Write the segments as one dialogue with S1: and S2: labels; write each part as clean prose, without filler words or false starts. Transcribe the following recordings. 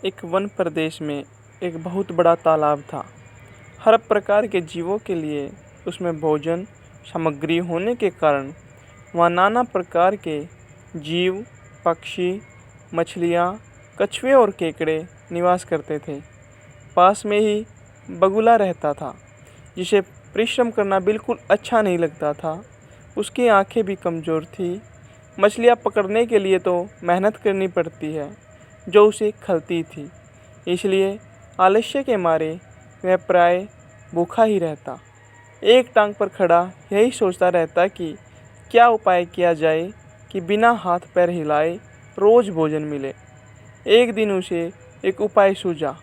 S1: एक वन प्रदेश में एक बहुत बड़ा तालाब था। हर प्रकार के जीवों के लिए उसमें भोजन सामग्री होने के कारण वहाँ नाना प्रकार के जीव, पक्षी, मछलियाँ, कछुए और केकड़े निवास करते थे। पास में ही बगुला रहता था, जिसे परिश्रम करना बिल्कुल अच्छा नहीं लगता था। उसकी आंखें भी कमज़ोर थी। मछलियाँ पकड़ने के लिए तो मेहनत करनी पड़ती है, जो उसे खलती थी। इसलिए आलस्य के मारे वह प्राय भूखा ही रहता। एक टांग पर खड़ा यही सोचता रहता कि क्या उपाय किया जाए कि बिना हाथ पैर हिलाए रोज़ भोजन मिले। एक दिन उसे एक उपाय सूझा,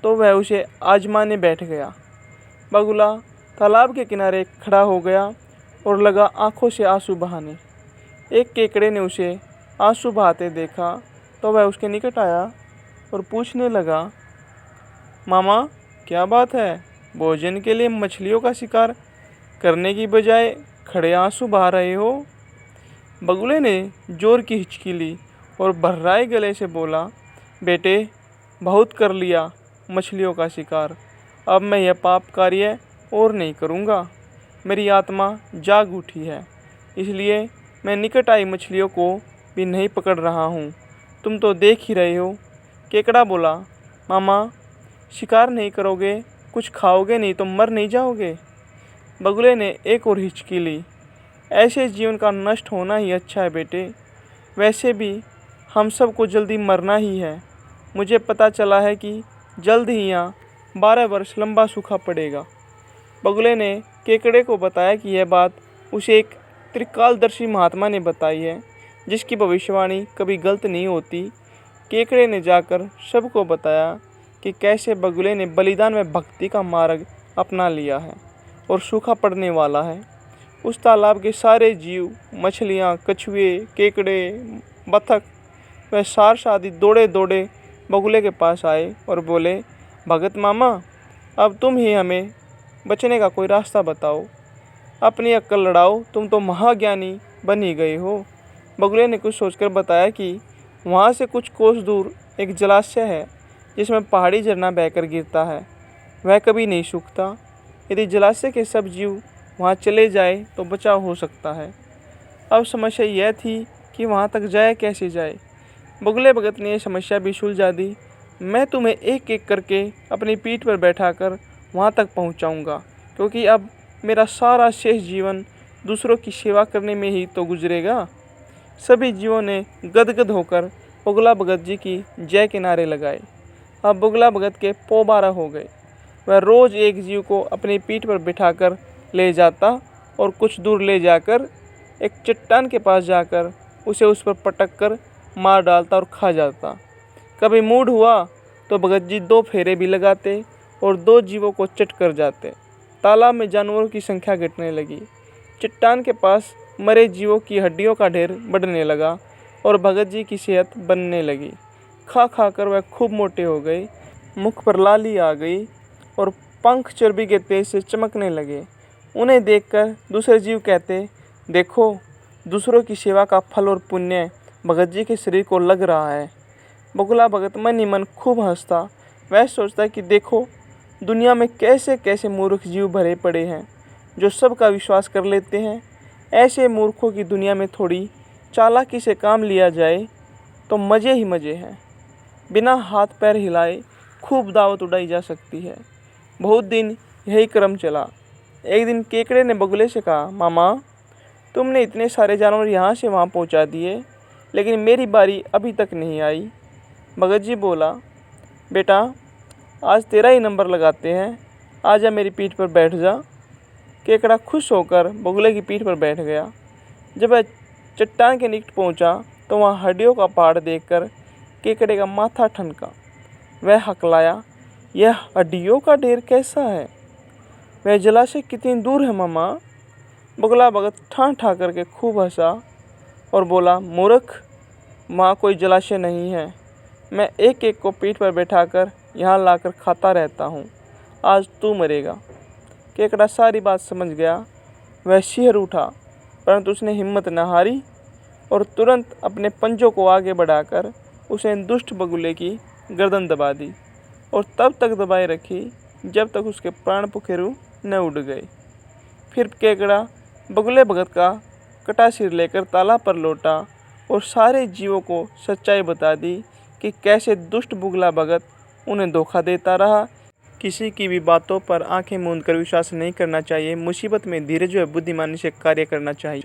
S1: तो वह उसे आजमाने बैठ गया। बगुला तालाब के किनारे खड़ा हो गया और लगा आंखों से आंसू बहाने। एक केकड़े ने उसे आंसू बहाते देखा, तो वह उसके निकट आया और पूछने लगा, मामा क्या बात है, भोजन के लिए मछलियों का शिकार करने की बजाय खड़े आंसू बहा रहे हो। बगुले ने जोर की हिचकी ली और भर्राए गले से बोला, बेटे बहुत कर लिया मछलियों का शिकार, अब मैं यह पाप कार्य और नहीं करूँगा। मेरी आत्मा जाग उठी है, इसलिए मैं निकट आई मछलियों को भी नहीं पकड़ रहा हूँ। तुम तो देख ही रहे हो। केकड़ा बोला, मामा शिकार नहीं करोगे, कुछ खाओगे नहीं तो मर नहीं जाओगे। बगुले ने एक और हिचकी ली, ऐसे जीवन का नष्ट होना ही अच्छा है बेटे। वैसे भी हम सबको जल्दी मरना ही है। मुझे पता चला है कि जल्द ही यहाँ 12 वर्ष लंबा सूखा पड़ेगा। बगुले ने केकड़े को बताया कि यह बात उसे एक त्रिकालदर्शी महात्मा ने बताई है, जिसकी भविष्यवाणी कभी गलत नहीं होती। केकड़े ने जाकर सबको बताया कि कैसे बगुले ने बलिदान में भक्ति का मार्ग अपना लिया है और सूखा पड़ने वाला है। उस तालाब के सारे जीव, मछलियाँ, कछुए, केकड़े, बतख व सारस आदि दौड़े दौड़े बगुले के पास आए और बोले, भगत मामा अब तुम ही हमें बचने का कोई रास्ता बताओ, अपनी अक्ल लड़ाओ, तुम तो महाज्ञानी बन ही गए हो। बगुले ने कुछ सोचकर बताया कि वहाँ से कुछ कोस दूर एक जलाशय है, जिसमें पहाड़ी झरना बहकर गिरता है। वह कभी नहीं सूखता। यदि जलाशय के सब जीव वहाँ चले जाए तो बचाव हो सकता है। अब समस्या यह थी कि वहाँ तक जाए कैसे जाए। बगुले भगत ने यह समस्या भी सुलझा दी। मैं तुम्हें एक एक करके अपनी पीठ पर बैठाकर वहाँ तक पहुँचाऊँगा, क्योंकि अब मेरा सारा शेष जीवन दूसरों की सेवा करने में ही तो गुजरेगा। सभी जीवों ने गदगद होकर बगुला भगत जी की जय के नारे लगाए। अब बगुला भगत के पौ 12 हो गए। वह रोज़ एक जीव को अपनी पीठ पर बिठाकर ले जाता और कुछ दूर ले जाकर एक चट्टान के पास जाकर उसे उस पर पटक कर मार डालता और खा जाता। कभी मूड हुआ तो भगत जी 2 फेरे भी लगाते और 2 जीवों को चट कर जाते। तालाब में जानवरों की संख्या घटने लगी। चट्टान के पास मरे जीवों की हड्डियों का ढेर बढ़ने लगा और भगत जी की सेहत बनने लगी। खा खा कर वह खूब मोटे हो गए। मुख पर लाली आ गई और पंख चर्बी के तेज से चमकने लगे। उन्हें देखकर दूसरे जीव कहते, देखो दूसरों की सेवा का फल और पुण्य भगत जी के शरीर को लग रहा है। बगुला भगत मन ही मन खूब हंसता। वह सोचता कि देखो दुनिया में कैसे कैसे मूर्ख जीव भरे पड़े हैं, जो सबका विश्वास कर लेते हैं। ऐसे मूर्खों की दुनिया में थोड़ी चालाकी से काम लिया जाए तो मज़े ही मज़े हैं। बिना हाथ पैर हिलाए खूब दावत उड़ाई जा सकती है। बहुत दिन यही क्रम चला। एक दिन केकड़े ने बगुले से कहा, मामा तुमने इतने सारे जानवर यहाँ से वहाँ पहुँचा दिए, लेकिन मेरी बारी अभी तक नहीं आई। भगत जी बोला, बेटा आज तेरा ही नंबर लगाते हैं, आजा मेरी पीठ पर बैठ जा। केकड़ा खुश होकर बगुले की पीठ पर बैठ गया। जब वह चट्टान के निकट पहुँचा तो वहाँ हड्डियों का पहाड़ देखकर केकड़े का माथा ठनका। वह हकलाया, यह हड्डियों का ढेर कैसा है? वह जलाशय कितनी दूर है मामा? बगुला भगत ठां ठां करके खूब हंसा और बोला, मूर्ख वहाँ कोई जलाशय नहीं है। मैं एक एक को पीठ पर बैठाकर यहाँ लाकर खाता रहता हूँ। आज तू मरेगा। केकड़ा सारी बात समझ गया। वह शिहर उठा, परंतु उसने हिम्मत न हारी और तुरंत अपने पंजों को आगे बढ़ाकर उसे दुष्ट बगुले की गर्दन दबा दी और तब तक दबाए रखी जब तक उसके प्राण पुखेरु न उड़ गए। फिर केकड़ा बगुले भगत का कटा सिर लेकर तालाब पर लौटा और सारे जीवों को सच्चाई बता दी कि कैसे दुष्ट बुगला भगत उन्हें धोखा देता रहा। किसी की भी बातों पर आंखें मूंद कर विश्वास नहीं करना चाहिए। मुसीबत में धीरज व बुद्धिमानी से कार्य करना चाहिए।